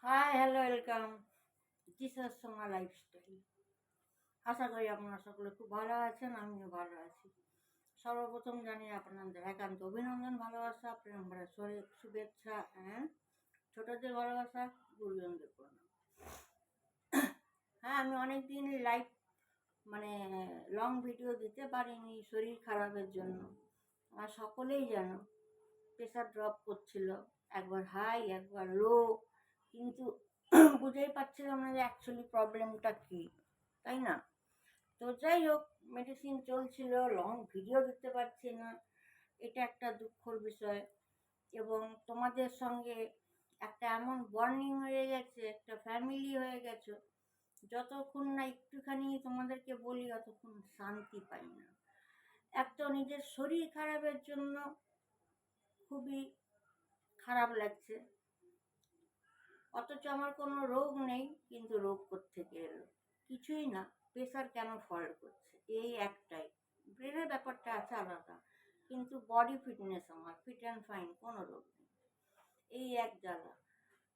High hello welcome জিসাস Soma lifestyle. আশা করি আপনারা সকলে খুব ভালো আছেন, আমিও ভালো আছি। সর্বপ্রথম জানিয়ে আপনাদের একান্ত অভিনন্দন, ভালোবাসা, প্রেম ভরা শুভেচ্ছা অ্যান্ড ছোটদের ভালোবাসা, গুরুজনদের প্রণাম। হ্যাঁ, আমি অনেকদিন লাইভ মানে লং ভিডিও দিতে পারিনি শরীর খারাপের জন্য। আর সকলেই জানো প্রেশার ড্রপ করছিল, একবার হাই একবার লো, কিন্তু বুঝেই পাচ্ছিলাম না যে অ্যাকচুয়ালি প্রবলেমটা কী, তাই না? তো যাই হোক, মেডিসিন চলছিল, লং ভিডিও দিতে পারছি না, এটা একটা দুঃখর বিষয়। এবং তোমাদের সঙ্গে একটা এমন বন্ডিং হয়ে গেছে, একটা ফ্যামিলি হয়ে গেছো, যতক্ষণ না একটুখানি তোমাদেরকে বলি ততক্ষণ শান্তি পাই না। এক তো নিজের শরীর খারাপের জন্য খুবই খারাপ লাগছে, অথচ আমার কোনো রোগ নেই, কিন্তু রোগ কোত্থেকে এলো? কিছুই না, প্রেশার কেন ফল্ট করছে এই একটাই। ব্রেনের ব্যাপারটা আছে আলাদা, কিন্তু বডি ফিটনেস আমার ফিট অ্যান্ড ফাইন, কোনো রোগ নেই, এই এক জ্বালা।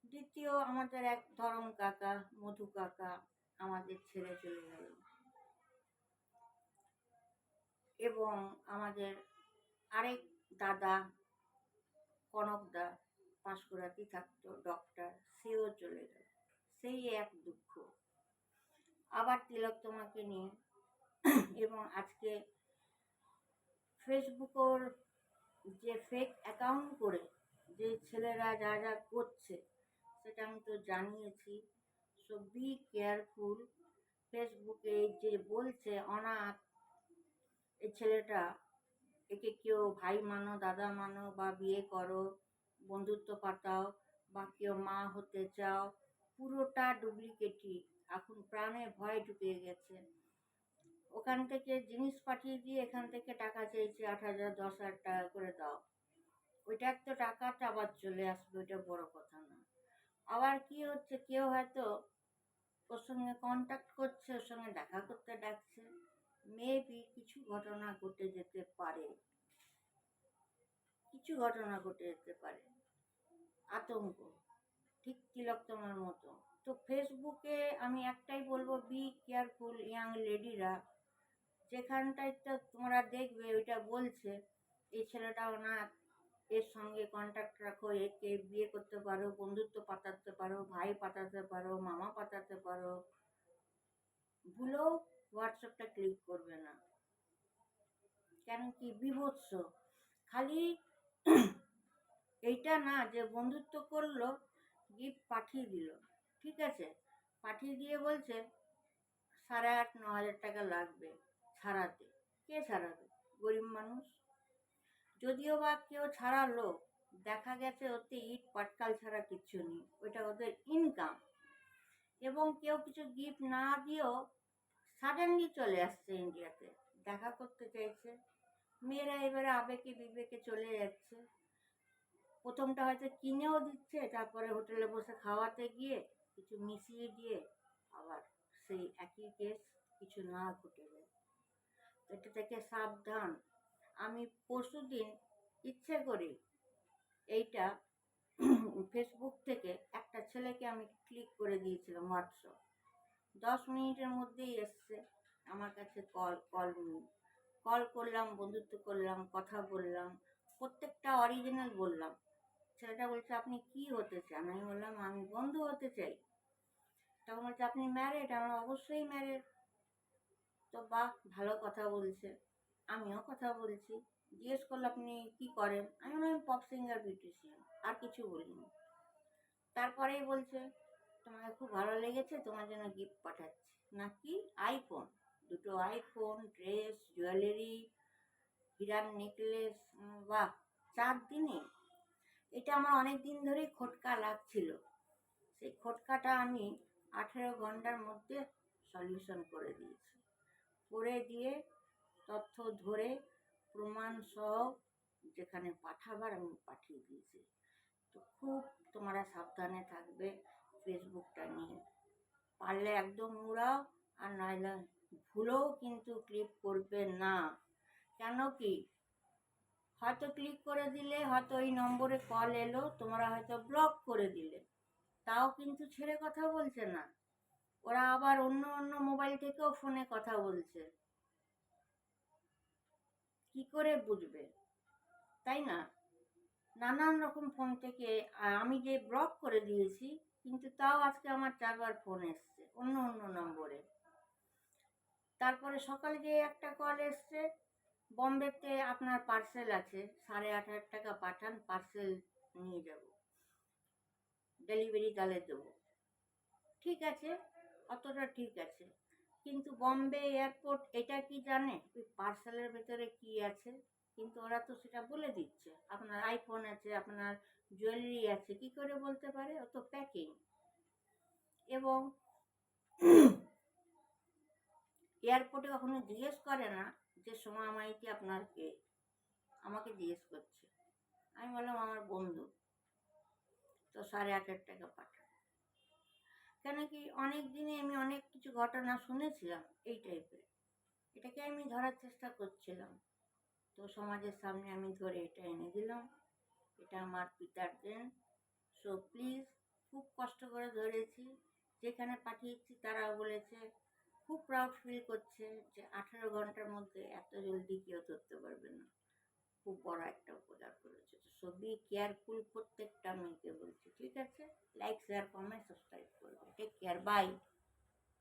দ্বিতীয়, আমাদের এক ধরম কাকা, মধু কাকা আমাদের ছেড়ে চলে গেল, এবং আমাদের আরেক দাদা কনকদা পাঁশকুড়াতেই থাকতো, ডক্টর, সেও চলে গেল, সেই এক দুঃখ। আবার তিলক তোমাকে নিয়ে এবং আজকে ফেসবুকের যে ফেক অ্যাকাউন্ট করে যে ছেলেরা যা যা করছে সেটা আমি তো জানিয়েছি। So be careful. ফেসবুকে যে বলছে অনাথ, এই ছেলেটা, একে কেউ ভাই মানো, দাদা মানো, বা বিয়ে করো, বন্ধুত্ব পাতাও, বা কেউ মা হতে চাও, পুরোটা ডুপ্লিকেটই। এখন প্রাণে ভয় ঢুকে গেছে। ওখান থেকে জিনিস পাঠিয়ে দিয়ে এখান থেকে টাকা চেয়েছে, 8,000 10,000 টাকা করে দাও। ওইটার তো টাকাটা আবার চলে আসবে, ওইটা বড় কথা না। আবার কি হচ্ছে, কেউ হয়তো ওর সঙ্গে কন্ট্যাক্ট করছে, ওর সঙ্গে দেখা করতে ডাকছে, মেবি কিছু ঘটনা ঘটে যেতে পারে, কিছু ঘটনা ঘটে যেতে পারে। আতঙ্ক, ঠিক তিলোত্তমার মতো। তো ফেসবুকে আমি একটাই বলবো, বি কেয়ারফুল ইয়াং লেডিরা। যেখানটায় তো তোমরা দেখবে ওইটা বলছে এই ছেলেটা অনাথ, এর সঙ্গে কন্ট্যাক্ট রাখো, একে বিয়ে করতে পারো, বন্ধুত্ব পাতাতে পারো, ভাই পাতাতে পারো, মামা পাতাতে পারো, ভুলেও হোয়াটসঅ্যাপটা ক্লিক করবে না। কেন কি বিভৎস, খালি এইটা না যে বন্ধুত্ব করলো, গিফট পাঠিয়ে দিল, ঠিক আছে, পাঠিয়ে দিয়ে বলছে 8,500-9,000 টাকা লাগবে ছাড়াতে। কে ছাড়াবে? গরিব মানুষ। যদিও বা কেউ ছাড়ালো, দেখা গেছে ওতে ইট পাটকাল ছাড়া কিচ্ছু নেই, ওইটা ওদের ইনকাম। এবং কেউ কিছু গিফট না দিয়েও সাডেনলি চলে আসছে ইন্ডিয়াতে, দেখা করতে চাইছে। মেয়েরা এবারে আবেগে বিবেকে চলে যাচ্ছে। প্রথমটা হয়তো কিনেও দিচ্ছে, তারপরে হোটেলে বসে খাওয়াতে গিয়ে কিছু মিশিয়ে দিয়ে আবার সেই একই কেস, কিছু না ঘটে যায়। এটা থেকে সাবধান। আমি পরশুদিন ইচ্ছে করি এইটা ফেসবুক থেকে একটা ছেলেকে আমি ক্লিক করে দিয়েছিলাম হোয়াটসঅ্যাপ, 10 মিনিটের মধ্যেই এসছে আমার কাছে। কল করলাম, বন্ধুত্ব করলাম, কথা বললাম, প্রত্যেকটা অরিজিনাল বললাম। ছেলেটা বলছে আপনি কি হতে চান? আমি বললাম আমি বন্ধু হতে চাই। তখন বলছে আপনি ম্যারেড? আমরা অবশ্যই ম্যারেড। তো বাহ, ভালো কথা বলছে, আমিও কথা বলছি। জিজ্ঞেস করলো আপনি কি করেন? আমি বললাম পপ সিঙ্গার, বিউটিশিয়ান, আর কিছু বলিনি। তারপরেই বলছে তোমাকে খুব ভালো লেগেছে, তোমার জন্য গিফট পাঠাচ্ছি। নাকি আইফোন, দুটো আইফোন, ড্রেস, জুয়েলারি, হীরার নেকলেস। বাহ, 4 দিনে! এটা আমার অনেক দিন ধরেই খটকা লাগছিল। সেই খটকাটা আমি 18 ঘন্টার মধ্যে সলিউশন করে দিয়েছি। করে দিয়ে তথ্য ধরে প্রমাণ সহ যেখানে পাঠাবার আমি পাঠিয়ে দিয়েছি। তো খুব তোমরা সাবধানে থাকবে ফেসবুকটা নিয়ে। পারলে একদম উড়াও, আর নইলে ভুলেও কিন্তু ক্লিক করবে না। কেন কি, হয়তো ক্লিক করে দিলে, হয়তো ওই নম্বরে কল এলো, তোমরা হয়তো ব্লক করে দিলে, তাও কিন্তু ছেড়ে কথা বলছে না। ওরা আবার অন্য অন্য মোবাইল থেকেও ফোনে কথা বলছে। কি করে বুঝবে, তাই না? নানান রকম ফোন থেকে আমি যে ব্লক করে দিয়েছি, কিন্তু তাও আজকে আমার 4বার ফোন এসছে অন্য অন্য নম্বরে। তারপরে সকালে যে একটা কল এসছে, বম্বেতে আপনার পার্সেল আছে, 8,500 টাকা পাঠান, পার্সেল নিয়ে যাব, ডেলিভারি তাহলে দেবো। ঠিক আছে, অতটা ঠিক আছে, কিন্তু বম্বে এয়ারপোর্ট এটা কি জানে ওই পার্সেলের ভেতরে কি আছে? কিন্তু ওরা তো সেটা বলে দিচ্ছে, আপনার আইফোন আছে, আপনার জুয়েলারি আছে, কি করে বলতে পারে? ও তো প্যাকিং। এবং এয়ারপোর্টে কখনো জিজ্ঞেস করে না যে সোমা মাইতি আপনার কে, আমাকে জিজ্ঞেস করছে। আমি বললাম আমার বন্ধু। তো 8,500 টাকা পাঠান। কেন কি অনেক দিনে আমি অনেক কিছু ঘটনা শুনেছিলাম এই টাইপের, এটাকে আমি ধরার চেষ্টা করছিলাম। তো সমাজের সামনে আমি ধরে এটা এনে দিলাম, এটা আমার পিতার দেন। সো প্লিজ, খুব কষ্ট করে ধরেছি, যেখানে পাঠিয়েছি তারাও বলেছে, খুব প্রাউড ফিল করছে যে 18 ঘন্টার মধ্যে এত জলদি কেউ ধরতে পারবে না, খুব বড় একটা উপকার করেছে। সো বি কেয়ারফুল, প্রত্যেকটা মেয়েকে বলছি, ঠিক আছে? লাইক, শেয়ার, কমেন্ট, সাবস্ক্রাইব করবে। Take care, by.